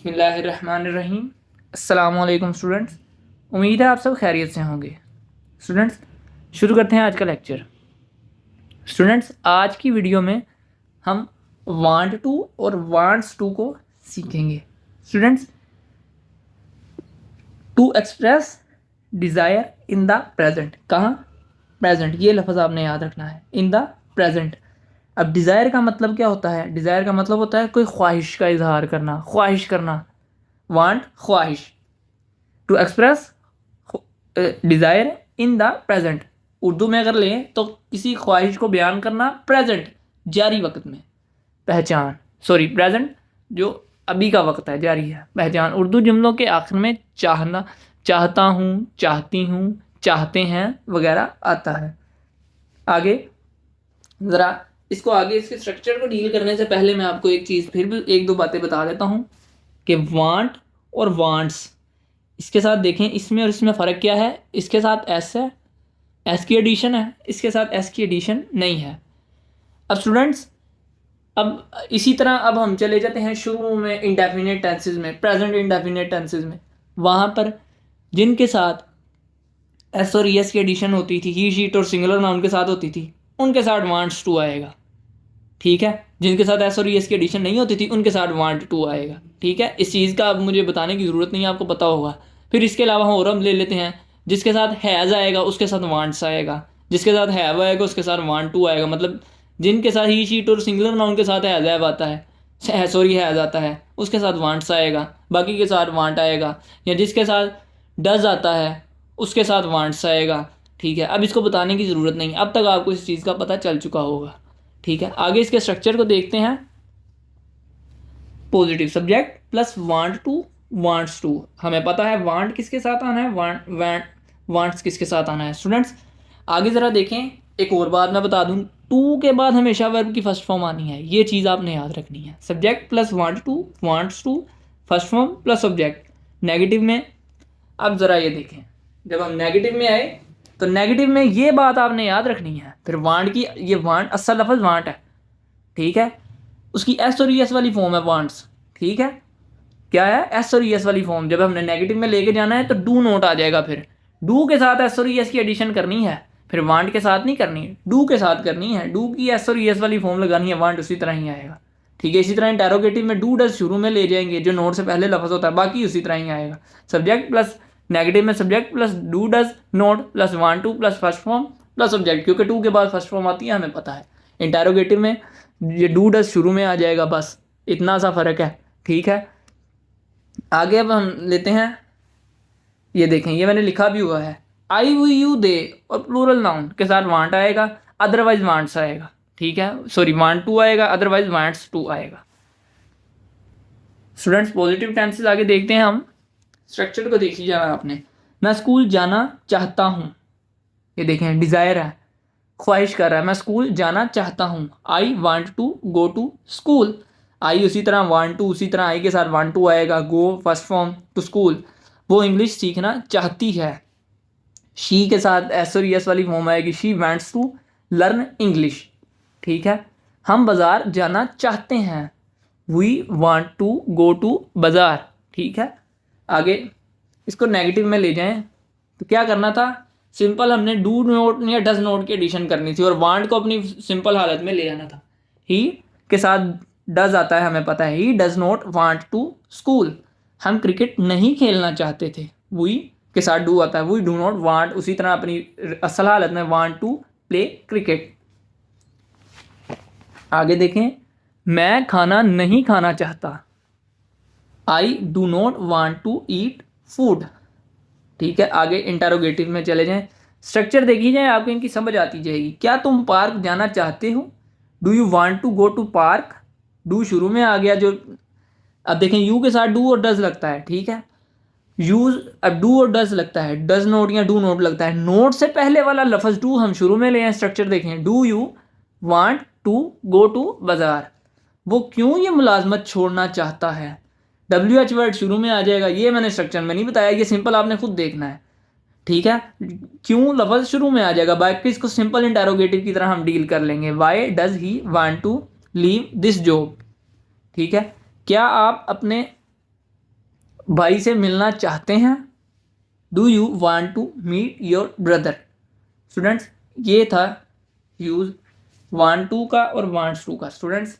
बिस्मिल्लाहिर्रहमानिर्रहीम। अस्सलामुअलैकुम स्टूडेंट्स, उम्मीद है आप सब खैरियत से होंगे। स्टूडेंट्स, शुरू करते हैं आज का लेक्चर। स्टूडेंट्स, आज की वीडियो में हम वांट टू और वांट्स टू को सीखेंगे। Students, to express desire in the present, कहाँ? प्रेजेंट, ये लफ्ज़ आपने याद रखना है, इन द प्रेजेंट। अब डिज़ायर का मतलब क्या होता है? डिज़ायर का मतलब होता है कोई ख्वाहिश का इजहार करना, ख्वाहिश करना। वांट, ख्वाहिश। To express desire in the present, Urdu में अगर लें तो किसी ख्वाहिश को बयान करना प्रेजेंट, जारी वक्त में। पहचान, सॉरी प्रेजेंट जो अभी का वक्त है, जारी है। पहचान उर्दू जुमलों के आखिर में चाहना, चाहता हूँ, चाहती हूँ, चाहते हैं वगैरह आता है। आगे ज़रा इसको आगे इसके स्ट्रक्चर को डील करने से पहले मैं आपको एक चीज़ फिर भी एक दो बातें बता देता हूँ कि वांट और वांट्स, इसके साथ देखें इसमें और इसमें फ़र्क क्या है। इसके साथ एस है, एस की एडिशन है, इसके साथ एस की एडिशन नहीं है। अब स्टूडेंट्स, अब इसी तरह अब हम चले जाते हैं शुरू में इंडेफिनिट टेंसेस में, प्रेजेंट इंडेफिनिट टेंसेस में। वहाँ पर जिनके साथ एस और एस की एडिशन होती थी, ही शीट और सिंगुलर नाउन के साथ होती थी, उनके साथ वांट्स टू आएगा। ठीक है, जिनके साथ एस और एस की एडिशन नहीं होती थी उनके साथ वांट टू आएगा। ठीक है, इस चीज़ का अब मुझे बताने की ज़रूरत नहीं है, आपको पता होगा। फिर इसके अलावा और हम ले लेते हैं, जिसके साथ हैज़ आएगा उसके साथ वांट्स आएगा, जिसके साथ हैव आएगा उसके साथ वांट टू आएगा। मतलब जिनके साथ ही शीट और सिंगुलर नाउन के साथ हैज़ हैव आता है, सॉरी हैज़ आता है, उसके साथ वांट्स आएगा, बाकी के साथ वांट आएगा। या जिसके साथ डज आता है उसके साथ वांट्स आएगा। ठीक है, अब इसको बताने की ज़रूरत नहीं, अब तक आपको इस चीज़ का पता चल चुका होगा। ठीक है, आगे इसके स्ट्रक्चर को देखते हैं। Positive subject plus want to, wants to. हमें पता है वांट किसके साथ आना है, वांट्स किसके साथ आना है। स्टूडेंट्स, आगे ज़रा देखें, एक और बात मैं बता दूं, टू के बाद हमेशा वर्ब की फर्स्ट फॉर्म आनी है, ये चीज़ आपने याद रखनी है। Subject plus want to, wants to, first form plus subject negative में। अब ज़रा ये देखें, जब हम नेगेटिव में आए तो नेगेटिव में ये बात आपने याद रखनी है। फिर वांट की, ये वांट असल लफ्ज़ वांट है, ठीक है, उसकी एस और एस वाली फॉर्म है वांट्स। ठीक है, क्या है? एस और एस वाली फॉर्म। जब हमने नेगेटिव में लेके जाना है तो डू नोट आ जाएगा, फिर डू के साथ एस और एस की एडिशन करनी है, फिर वांट के साथ नहीं करनी, डू के साथ करनी है। डू की एस और एस वाली फॉर्म लगानी है, वांट उसी तरह ही आएगा। ठीक है, इसी तरह इंटेरोगेटिव में डू डज शुरू में ले जाएंगे, जो नोट से पहले लफ्ज़ होता है, बाकी उसी तरह ही आएगा। सब्जेक्ट प्लस नेगेटिव में subject plus do does note plus want two plus first form plus subject, क्योंकि टू के बाद फर्स्ट फॉर्म आती है, हमें पता है। इंटेरोगेटिव में ये डू डज शुरू में आ जाएगा, बस इतना सा फ़र्क है। ठीक है, आगे अब हम लेते हैं, ये देखें, ये मैंने लिखा भी हुआ है, आई वी यू दे और प्लूरल नाउन के साथ वांट आएगा, अदरवाइज वांट्स आएगा। ठीक है, सॉरी वांट टू आएगा, अदरवाइज वांट्स टू आएगा। स्टूडेंट्स, पॉजिटिव टेंसेस आगे देखते हैं हम। स्ट्रक्चर को देखिए जरा आपने, मैं स्कूल जाना चाहता हूँ, ये देखें डिज़ायर है, ख्वाहिश कर रहा है, मैं स्कूल जाना चाहता हूँ। I want to go to school. I उसी तरह, वांट टू उसी तरह, आई के साथ वांट टू आएगा, गो फर्स्ट फॉर्म टू स्कूल, वो इंग्लिश सीखना चाहती है। शी के साथ एस और एस वाली फॉर्म आएगी, she wants to learn English. ठीक है, हम बाज़ार जाना चाहते हैं, we want to go to bazaar. ठीक है, आगे इसको नेगेटिव में ले जाएं तो क्या करना था, सिंपल हमने डू नोट या डज नोट की एडिशन करनी थी और वांट को अपनी सिंपल हालत में ले आना था। ही के साथ डज आता है, हमें पता है, he does not want to school. हम क्रिकेट नहीं खेलना चाहते थे, वी के साथ डू आता है, वी डू नॉट वांट, उसी तरह अपनी असल हालत में वांट टू प्ले क्रिकेट। आगे देखें, मैं खाना नहीं खाना चाहता, I do not want to eat food. ठीक है, आगे इंटरोगेटिव में चले जाएं, स्ट्रक्चर देखी जाए, आपको इनकी समझ आती जाएगी। क्या तुम पार्क जाना चाहते हो, do you want to go to park. Do शुरू में आ गया, जो अब देखें यू के साथ डू और डज लगता है। ठीक है, यूज अब डू और डज लगता है, डज नोट या डू नोट लगता है, नोट से पहले वाला लफ्ज़ डू हम शुरू में ले आए। स्ट्रक्चर देखें, do you want to go to bazaar, वो क्यों ये मुलाजमत छोड़ना चाहता है, डब्ल्यू एच वर्ड शुरू में आ जाएगा। ये मैंने स्ट्रक्चर में नहीं बताया, ये सिंपल आपने खुद देखना है। ठीक है, क्यों लफ्ज़ शुरू में आ जाएगा, बाकी इसको सिंपल इंटेरोगेटिव की तरह हम डील कर लेंगे। Why does he want to leave this job. ठीक है, क्या आप अपने भाई से मिलना चाहते हैं? Do you want to meet your brother? Students ये था यूज वांट टू का और वांट्स टू का। स्टूडेंट्स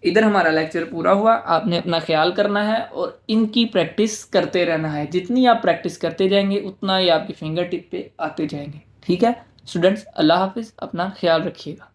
इधर हमारा लेक्चर पूरा हुआ। आपने अपना ख्याल करना है और इनकी प्रैक्टिस करते रहना है। जितनी आप प्रैक्टिस करते जाएंगे उतना ही आपकी फिंगर टिप पे आते जाएंगे। ठीक है स्टूडेंट्स, अल्लाह हाफिज़, अपना ख्याल रखिएगा।